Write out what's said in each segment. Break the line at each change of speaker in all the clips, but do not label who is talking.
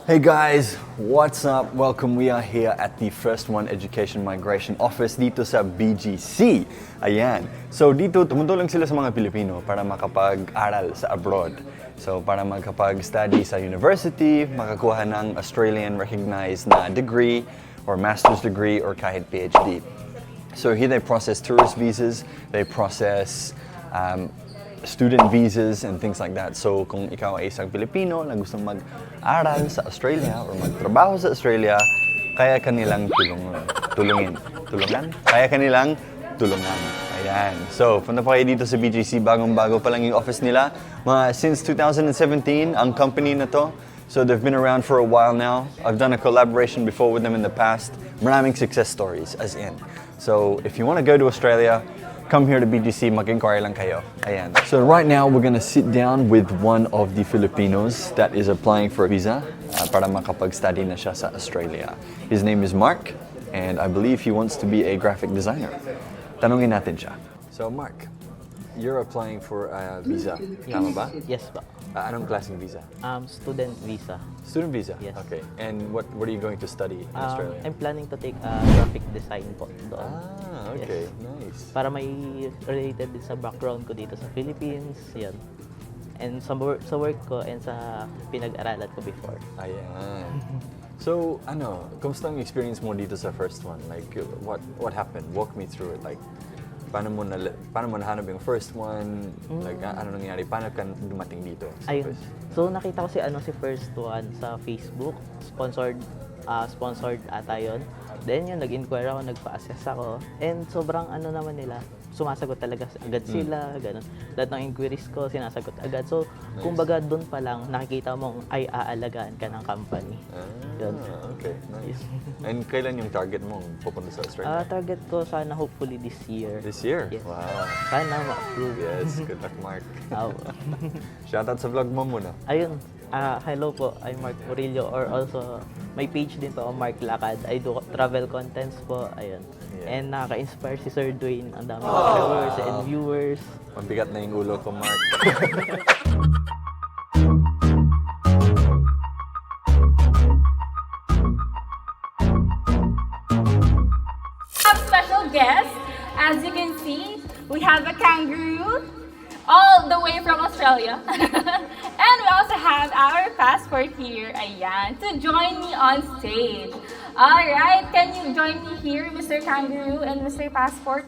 Hey guys, what's up? Welcome. We are here at the First One Education Migration Office dito sa BGC. Ayan. So dito, tumutulong sila sa mga Pilipino para makapag-aral sa abroad. So para makapag-study sa university, makakuha ng Australian recognized na degree or master's degree or kahit PhD. So here they process tourist visas, they process student visas and things like that. So kung ikaw ay isang Pilipino na gustong mag-aral sa Australia or magtrabaho sa Australia, kaya kanilang tulungan. Kaya kanilang tulungan. Ayan. So, punta pa kayo dito sa BGC, bagong-bago pa lang yung office nila. Since 2017, ang company na to. So they've been around for a while now. I've done a collaboration before with them in the past. Maraming success stories, as in. So if you want to go to Australia, come here to BGC, mag-inquire lang kayo. Ayan. So right now, we're gonna sit down with one of the Filipinos that is applying for a visa para makapag-study na siya sa Australia. His name is Mark, and I believe he wants to be a graphic designer. Tanungin natin siya. So Mark, you're applying for a visa, tama ba?
Yes ba?
Anong klaseng visa?
Student visa.
Student visa?
Yes.
Okay. And what are you going to study in Australia?
I'm planning to take graphic design po doon.
Okay.
Yes.
Nice.
Para may related din sa background ko dito sa Philippines, yan. And sa work ko and sa pinag-aralan ko before.
Ayan. So, kumusta ang experience mo dito sa first one? Like, what happened? Walk me through it. Like, paano mo nahanap yung first one? Like, ano nangyari? Paano ka dumating dito?
Ayun. So, nakita ko si first one sa Facebook. Sponsored ata yun. Then yun, nag-inquire ako, nagpa-assess ako. And sobrang naman nila, sumasagot talaga agad sila, ganun. Lahat ng inquiries ko, sinasagot agad. So,
nice.
Kumbaga doon pa lang, nakikita mong ay aalagaan ka ng company.
Okay, nice. And kailan yung target mo pupunta sa Australia?
Target ko sana hopefully this year.
This year?
Yes.
Wow.
Sana ma-approve.
Yes, good luck, Mark.
Oh.
Shoutout sa vlog mo muna.
Ayun, hello po, I'm Mark Murillo, or also may page din po ako, Mark Lakad. I do travel contents po, ayun.
Yeah.
And nakaka-inspire si Sir Dwayne, ang dami followers and viewers.
Mabigat na yung ulo ko, Mark.
Special guest, as you can see, we have a kangaroo all the way from Australia. And we also have our passport here, ayan, to join me on stage. Alright, can you join me here, Mr. Kangaroo and Mr. Passport?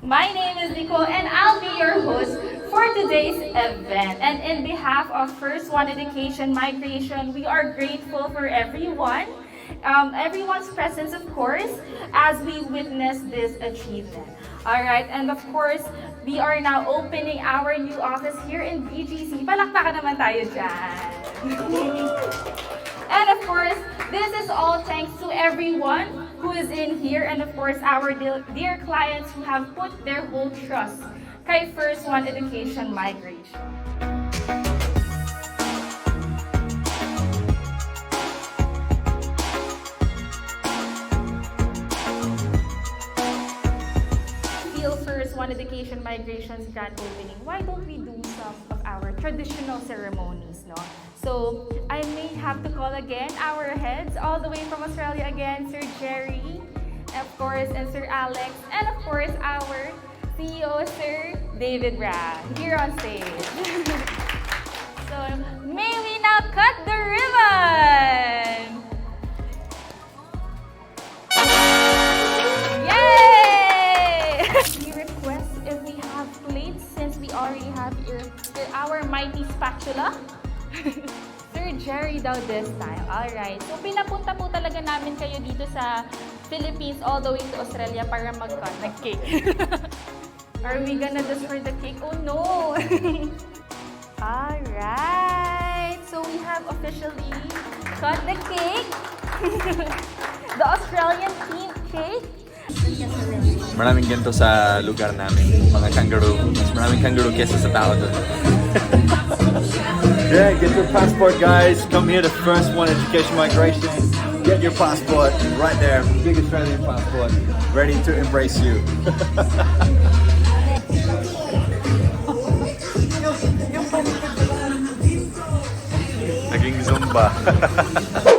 My name is Nicole and I'll be your host for today's event. And in behalf of First One Education Migration, we are grateful for everyone's presence, of course, as we witness this achievement. Alright, and of course, we are now opening our new office here in BGC. Palakpakan naman tayo dyan. And of course, this is all thanks to everyone who is in here, and of course, our dear clients who have put their whole trust kay First One Education Migration. First One Education Migration's grand opening, why don't we do some of our traditional ceremonies, no? So, I may have to call again our heads all the way from Australia again, Sir Jerry, of course, and Sir Alex, and of course, our CEO, Sir David Brad, here on stage. So, may we now cut the ribbon! Already have our mighty spatula. Sir Jerry daw this time. Alright. So, pinapunta po talaga namin kayo dito sa Philippines all the way to Australia para mag-cut ng cake. Are we gonna destroy the cake? Oh no! Alright. So, we have officially cut the cake. The Australian themed cake.
Maraming ganito sa lugar namin, mga kangaroo. Mas maraming kangaroo kesa sa tao doon. Yeah, get your passport, guys. Come here to First One Education Migration. Get your passport right there. Big Australian passport. Ready to embrace you. Naging zombie. ba?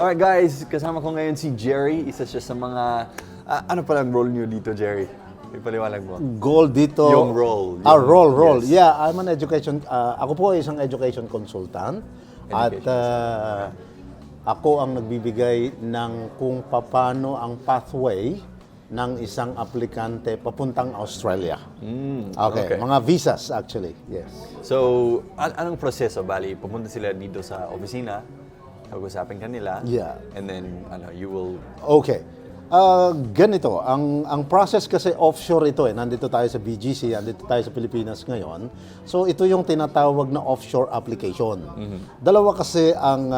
Alright guys, kasama ko ngayon si Jerry. Isa siya sa mga... ano palang role niyo dito, Jerry? Ipaliwanag mo.
Goal dito.
Yung role.
Role.
Yes.
Yeah, I'm an education, ako po ay isang education consultant. At ako ang nagbibigay ng kung paano ang pathway ng isang aplikante papuntang Australia. Okay, mga visas actually. Yes.
So, anong proseso? Bali, pupunta sila dito sa opisina, pag-usapin kanila,
Yeah.
and then you will...
Okay. Ganito, ang process kasi offshore ito eh. Nandito tayo sa BGC, nandito tayo sa Pilipinas ngayon. So ito yung tinatawag na offshore application. Dalawa kasi ang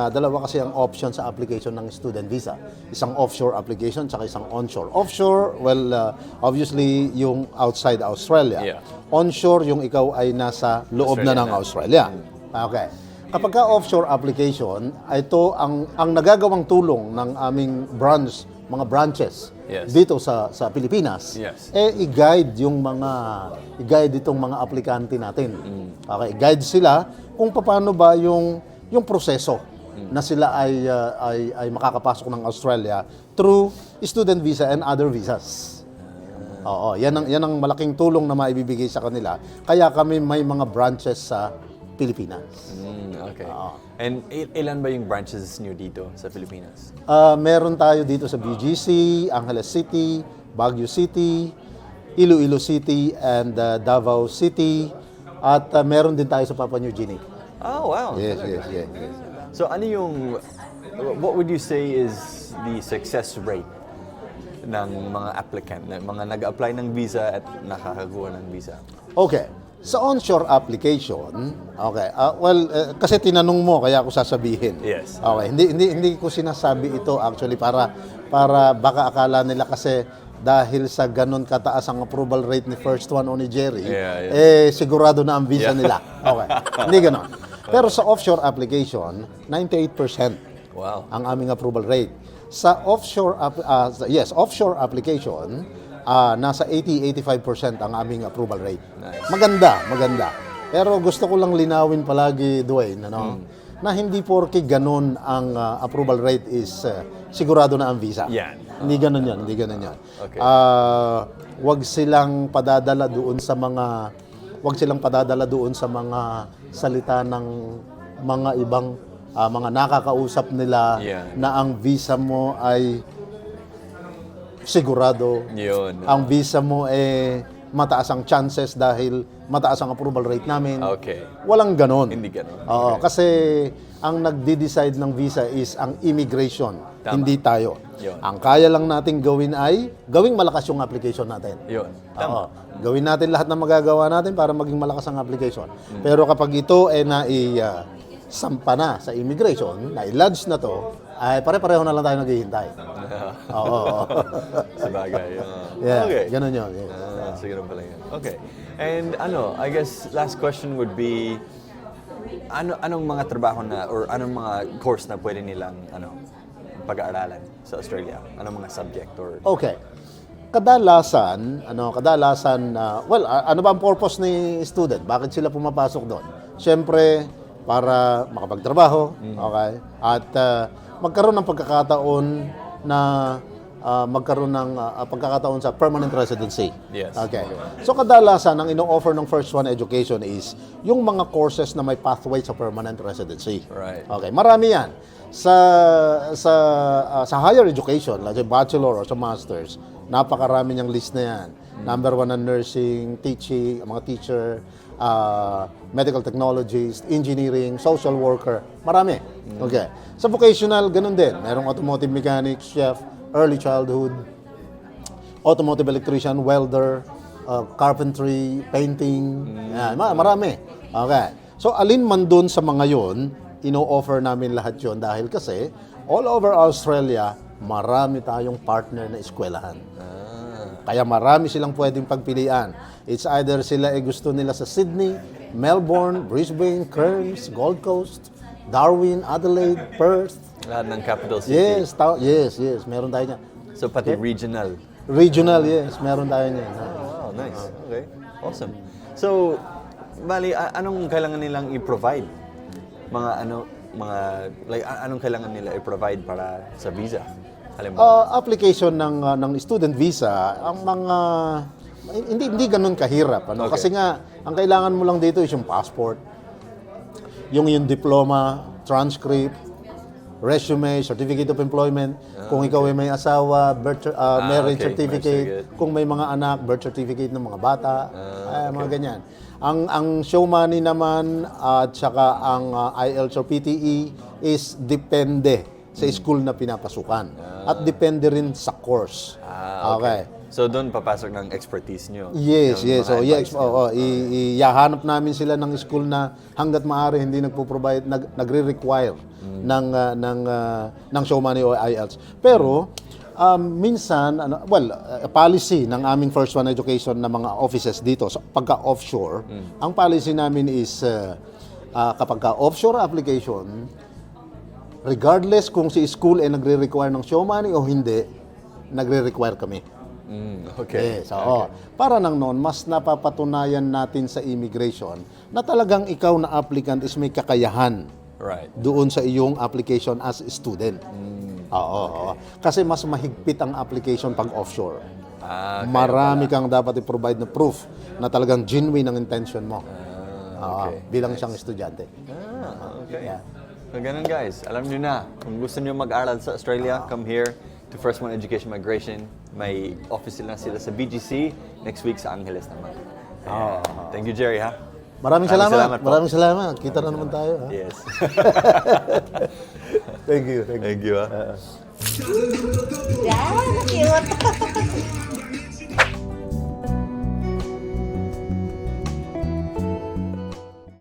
option sa application ng student visa. Isang offshore application tsaka isang onshore. Offshore, well, obviously yung outside Australia.
Yeah.
Onshore yung ikaw ay nasa loob na ng Australia. Okay. Kapag ka offshore application, ito ang nagagawang tulong ng aming mga branches
Yes.
dito sa Pilipinas,
Yes.
i-guide itong mga aplikante natin. Okay, guide sila kung paano ba yung proseso na sila ay makakapasok ng Australia through student visa and other visas. Oo, yan ang malaking tulong na maibibigay sa kanila. Kaya kami may mga branches sa Pilipinas.
Okay. And ilan ba yung branches niyo dito sa Pilipinas?
Meron tayo dito sa BGC, Angeles City, Baguio City, Iloilo City, and Davao City. At meron din tayo sa Papua New Guinea.
Oh, wow.
Yes.
So, what would you say is the success rate ng mga applicant, ng mga nag-apply ng visa at nakakakuha ng visa?
Okay. Sa onshore application, okay. Kasi tinanong mo kaya ako sasabihin.
Yes.
Okay, hindi ko sinasabi ito actually para baka akala nila kasi dahil sa ganun kataas ang approval rate ni first one o ni Jerry, sigurado na ang visa nila. Okay. Hindi ganoon. Pero sa offshore application, 98%
Wow.
ang aming approval rate. Sa offshore application, nasa 80-85% ang aming approval rate.
Nice.
Maganda. Pero gusto ko lang linawin palagi, Dwayne, na hindi porke ganun ang approval rate is sigurado na ang visa.
Yan.
Hindi ganun yan.
Okay.
Wag silang padadala doon sa mga salita ng mga ibang mga nakakausap nila na ang visa mo ay sigurado.
Yun.
Ang visa mo mataas ang chances dahil mataas ang approval rate namin.
Okay.
Walang ganon.
Hindi ganon.
Oo, kasi ang nagde-decide ng visa is ang immigration,
Tama.
hindi tayo.
Yun.
Ang kaya lang natin gawin ay gawing malakas yung application natin.
Yun.
Oo. Gawin natin lahat ng magagawa natin para maging malakas ang application. Pero kapag ito sampa na sa immigration, na-lodge na to, ay pare-pareho na lang tayo naghihintay. Oo.
Sabagay.
Yeah,
Okay.
ganun yun. Yeah.
Siguro pala yun. Okay. And I guess last question would be, anong mga trabaho na, or anong mga course na pwede nilang, pag-aaralan sa Australia? Anong mga subject or...
Okay. Kadalasan, ano ba ang purpose ni student? Bakit sila pumapasok doon? Siyempre, para makapagtrabaho, okay? At magkaroon ng pagkakataon na pagkakataon sa permanent residency.
Yes.
Okay. So kadalasan ang ino-offer ng First One Education is yung mga courses na may pathway sa permanent residency.
Right.
Okay, marami 'yan. Sa higher education, like sa bachelor or sa masters, napakarami niyang list na 'yan. Number 1 na nursing, teaching, mga teacher, medical technologist, engineering, social worker, marami. Okay. Sa vocational, ganun din. Merong automotive mechanic, chef, early childhood, automotive electrician, welder, carpentry, painting, yan, marami. Okay. So, alin man dun sa mga yon, ino-offer namin lahat yon dahil kasi all over Australia, marami tayong partner na eskwelahan. Kaya marami silang pwedeng pagpilian. It's either sila gusto nila sa Sydney, Melbourne, Brisbane, Cairns, Gold Coast, Darwin, Adelaide, Perth.
Lahat ng capital city.
Yes. Meron tayo niyan.
So pati regional.
Regional, yes. Meron tayo niyan.
Wow, nice. Okay. Awesome. So, bali, anong kailangan nilang i-provide? Mga mga, like, anong kailangan nila i-provide para sa visa? Halimbawa.
Application ng student visa, ang mga hindi ganoon kahirap, ano?
Okay.
Kasi nga ang kailangan mo lang dito is yung passport, yung diploma, transcript, resume, certificate of employment, kung ikaw ay may asawa, marriage
okay.
certificate,
Marriage certificate.
kung may mga anak, birth certificate ng mga bata, mga ganyan. Ang show money naman at saka ang IELTS or PTE is depende sa school na pinapasukan at depende rin sa course. Okay.
So doon papasok ng expertise nyo.
Yes,
Yung
yes.
mga
So,
advice nyo.
ihahanap namin sila ng school na hangga't maaari hindi nagpo-provide, nagre-require ng show money o IELTS. Pero minsan, policy ng aming First One Education na mga offices dito, so, pagka offshore, ang policy namin is kapag ka offshore application, regardless kung si school ay nagre-require ng show money o hindi, nagre-require kami.
Okay.
Yes, oo. Para nang noon, mas napapatunayan natin sa immigration na talagang ikaw na applicant is may kakayahan
Right.
doon sa iyong application as student. Oo. Kasi mas mahigpit ang application pag offshore.
Okay,
Marami kang dapat i-provide na proof na talagang genuine ang intention mo.
okay.
Bilang isang estudyante.
Okay.
Yeah.
So ganun guys, alam nyo na, kung gusto nyo mag-aral sa Australia, come here to First One Education Migration. May office lang sila sa BGC, next week sa Angeles naman. Ayan. Thank you, Jerry, ha?
Maraming salamat.
po.
Maraming salamat. Kita na naman tayo. Ha?
Yes.
Thank you.
Thank you, ha?
Yan, cute.